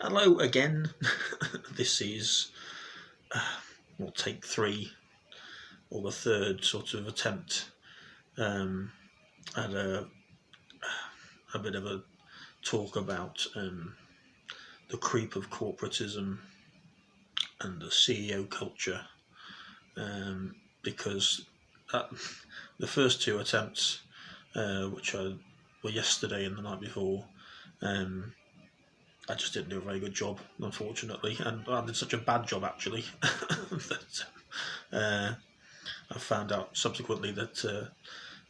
Hello again. This is take three, or the third sort of attempt at a bit of a talk about the creep of corporatism and the CEO culture, because the first two attempts, which were yesterday and the night before, I just didn't do a very good job, unfortunately, and I did such a bad job actually that I found out subsequently that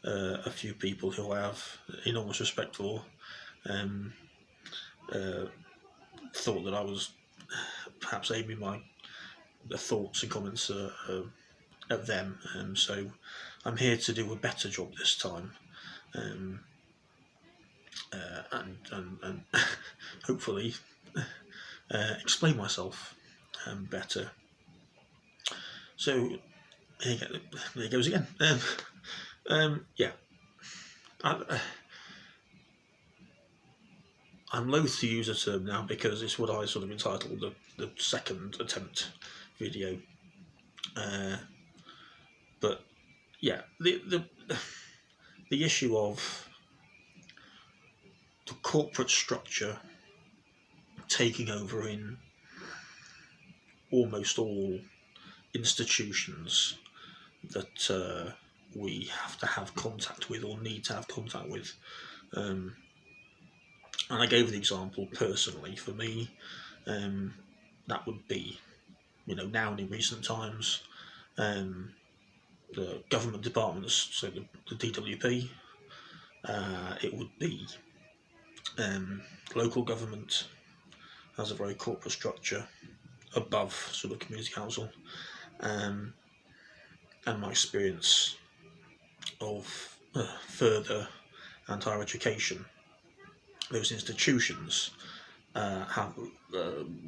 a few people who I have enormous respect for thought that I was perhaps aiming my thoughts and comments at them, so I'm here to do a better job this time, and hopefully explain myself better. So there it goes again. Yeah, I'm loath to use a term now because it's what I sort of entitled the second attempt video. But yeah, the issue of the corporate structure taking over in almost all institutions that we have to have contact with or need to have contact with. And I gave the example personally for me, that would be, now in recent times, the government departments, so the DWP, it would be local government has a very corporate structure above sort of community council, and my experience of further and higher education, those institutions have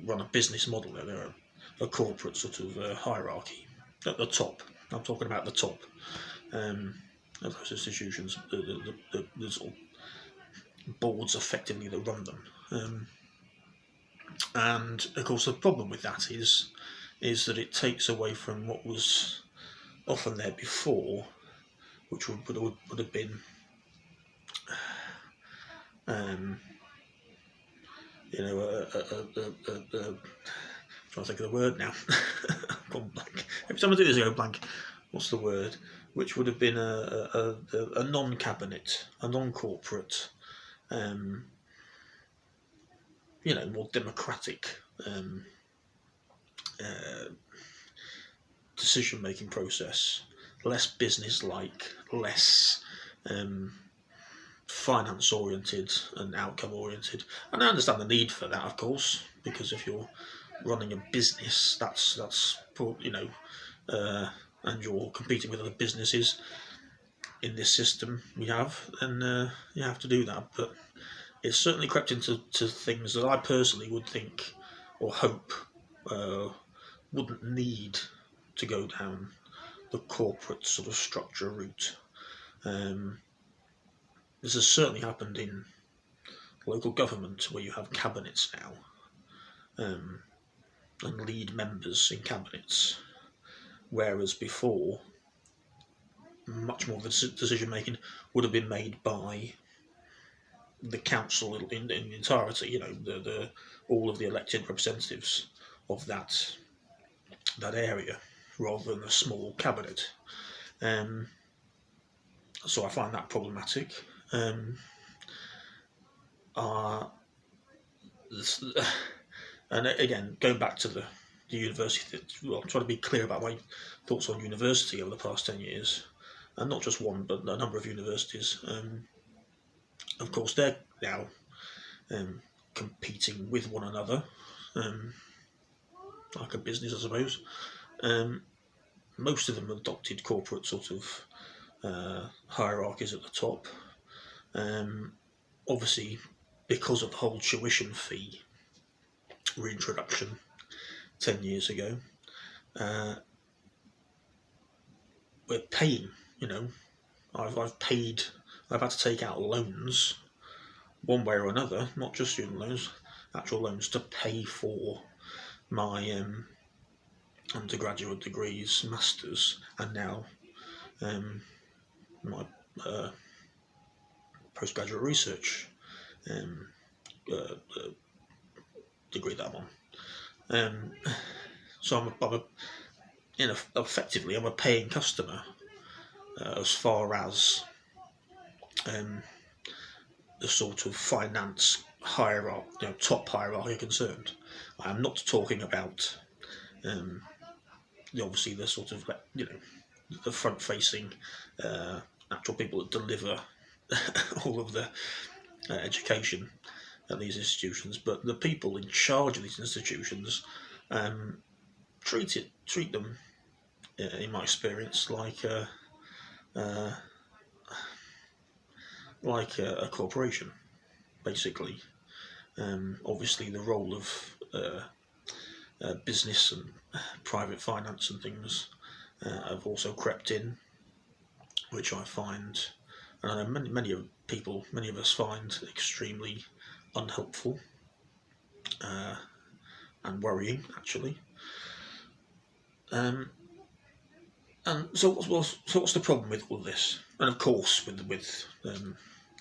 run a business model. They're a corporate sort of hierarchy at the top. I'm talking about the top of those institutions, the sort of boards effectively that run them. And of course the problem with that is that it takes away from what was often there before, which would have been trying to think of the word now. Gone blank. Every time I do this I go blank. What's the word? Which would have been a non-cabinet, a non-corporate, more democratic decision-making process, less business-like, less finance-oriented and outcome-oriented. And I understand the need for that, of course, because if you're running a business, that's and you're competing with other businesses in this system we have, then you have to do that. But it's certainly crept into things that I personally would think or hope wouldn't need to go down the corporate sort of structure route. This has certainly happened in local government, where you have cabinets now, and lead members in cabinets, whereas before much more of the decision making would have been made by the council in entirety. All of the elected representatives of that area, rather than a small cabinet. So I find that problematic. And again, going back to the university, I'm trying to be clear about my thoughts on university over the past 10 years, and not just one, but a number of universities. Of course, they're now competing with one another, like a business, I suppose. Most of them have adopted corporate sort of hierarchies at the top. Obviously, because of the whole tuition fee reintroduction 10 years ago, we're paying. I've paid. I've had to take out loans, one way or another, not just student loans, actual loans to pay for my undergraduate degrees, masters, and now my postgraduate research degree that I'm on. So effectively I'm a paying customer as far as the sort of finance hierarchy, top hierarchy are concerned. I'm not talking about obviously the sort of the front-facing actual people that deliver all of the education at these institutions, but the people in charge of these institutions treat them, in my experience, like a corporation, basically. Obviously, the role of business and private finance and things have also crept in, which I find, and I know many of us find extremely unhelpful and worrying, actually. And so what's the problem with all this? And of course, with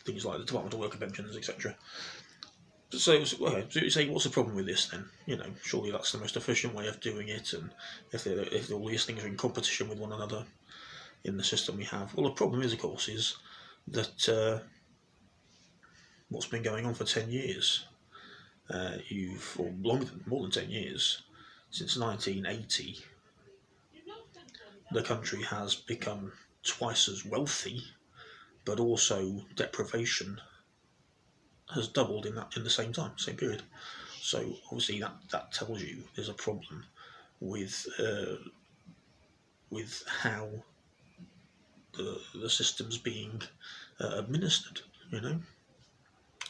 things like the Department of Work and Pensions, etc. So you say, what's the problem with this then? Surely that's the most efficient way of doing it, and if all these things are in competition with one another in the system we have, well, the problem is, of course, is that what's been going on for 10 years, or more than 10 years, since 1980, the country has become twice as wealthy, but also deprivation has doubled in the same period. So obviously that tells you there's a problem with how the system's being administered.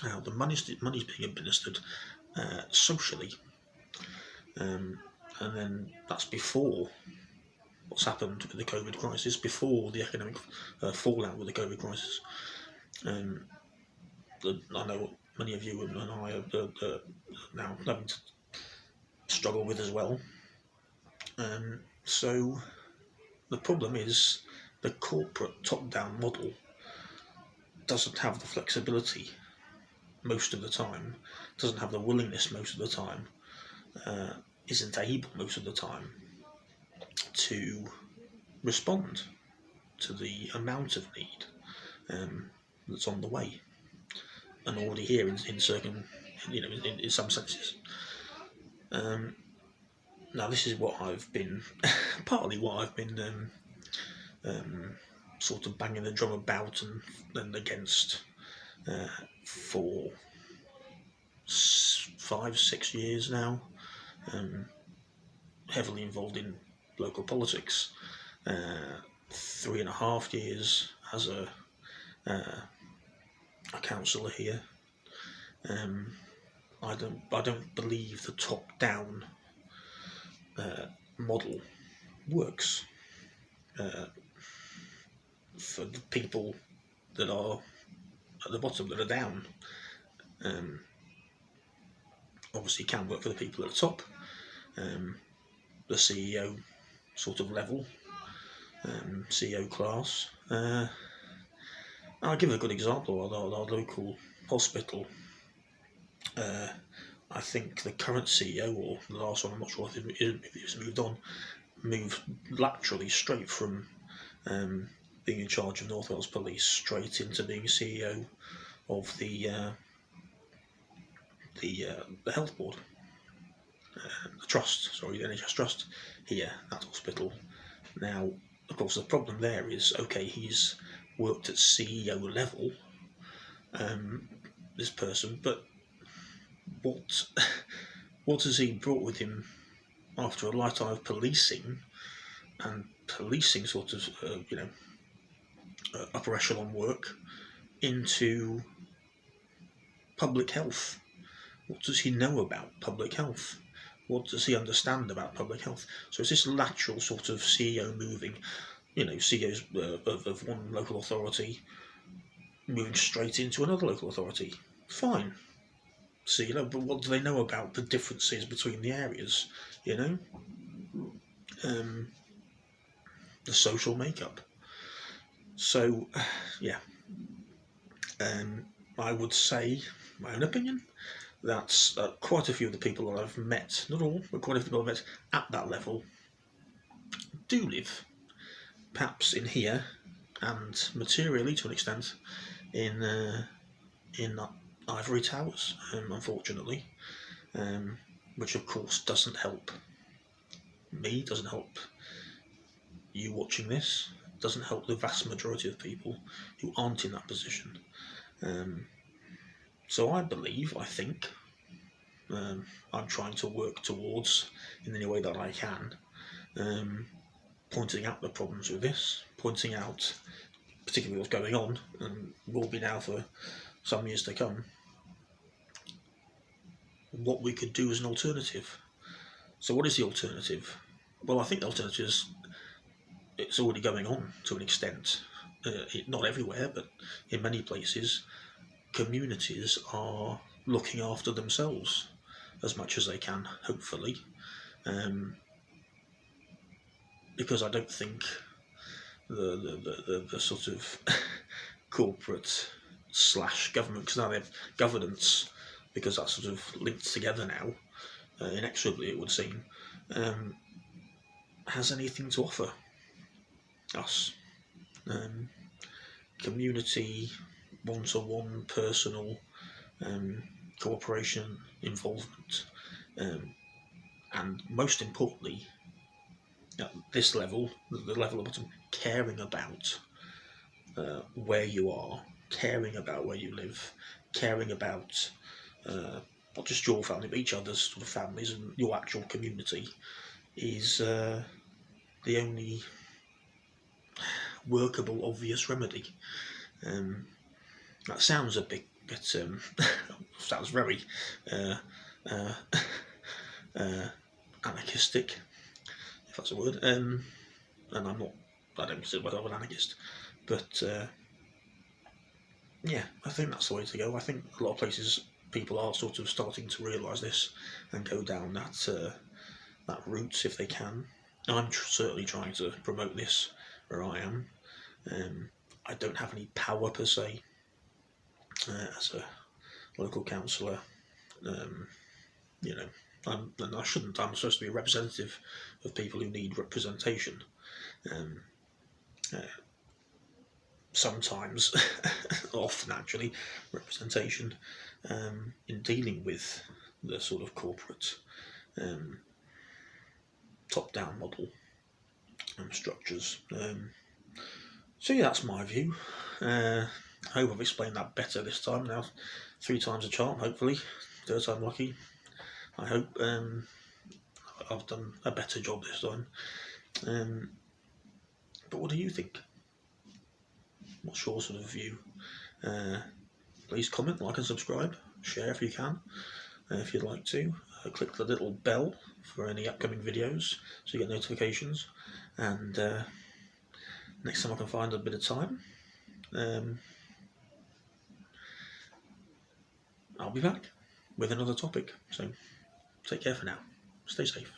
How the money's being administered socially, and then that's before what's happened with the COVID crisis, before the economic fallout with the COVID crisis. I know many of you and I are now having to struggle with as well. So the problem is the corporate top-down model doesn't have the flexibility most of the time, doesn't have the willingness most of the time, isn't able most of the time to respond to the amount of need that's on the way and already here in some senses. Now this is what I've been partly what I've been sort of banging the drum about and against for 5-6 years now, heavily involved in local politics, 3.5 years as a councillor here. I don't believe the top-down model works for the people that are at the bottom, that are down. Obviously can work for the people at the top, the CEO sort of level, CEO class. I'll give a good example of our local hospital. I think the current CEO, or the last one, I'm not sure if he's moved laterally straight from being in charge of North Wales Police straight into being CEO of the health board, the NHS trust here, that hospital. Now, of course, the problem there is, okay, he's worked at CEO level, this person, but what has he brought with him after a lifetime of policing sort of upper echelon work into public health? What does he know about public health? What does he understand about public health? So it's this lateral sort of CEO moving, CEOs of one local authority moving straight into another local authority. Fine. So, but what do they know about the differences between the areas? The social makeup. So, yeah, I would say, my own opinion, that quite a few of the people that I've met, not all, but quite a few people I've met at that level, do live, perhaps in here, and materially to an extent, in ivory towers, unfortunately, which of course doesn't help me, doesn't help you watching this, doesn't help the vast majority of people who aren't in that position. So I think, I'm trying to work towards, in any way that I can, pointing out the problems with this, pointing out particularly what's going on, and will be now for some years to come, what we could do as an alternative. So what is the alternative? Well, I think the alternative is, it's already going on to an extent, not everywhere, but in many places, communities are looking after themselves as much as they can, hopefully, because I don't think the sort of corporate / government, because now they have governance, because that's sort of linked together now, inexorably it would seem, has anything to offer us. Community, one-to-one, personal, cooperation, involvement, and most importantly, at this level, the level of bottom, caring about where you are, caring about where you live, caring about not just your family but each other's sort of families and your actual community, is the only workable, obvious remedy. That sounds a bit sounds very anarchistic, if that's a word, and I don't consider myself an anarchist, but yeah, I think that's the way to go. I think a lot of places, people are sort of starting to realise this and go down that route if they can. I'm certainly trying to promote this where I am. I don't have any power per se as a local councillor. And I shouldn't. I'm supposed to be a representative of people who need representation. Sometimes, often actually, representation in dealing with the sort of corporate top-down model structures. So yeah, that's my view. I hope I've explained that better this time. Now, 3 times a charm, hopefully. 3rd time lucky. I hope I've done a better job this time. But what do you think? What's your sort of view? Please comment, like and subscribe. Share if you can. If you'd like to. Click the little bell for any upcoming videos so you get notifications. And next time I can find a bit of time, I'll be back with another topic. So take care for now. Stay safe.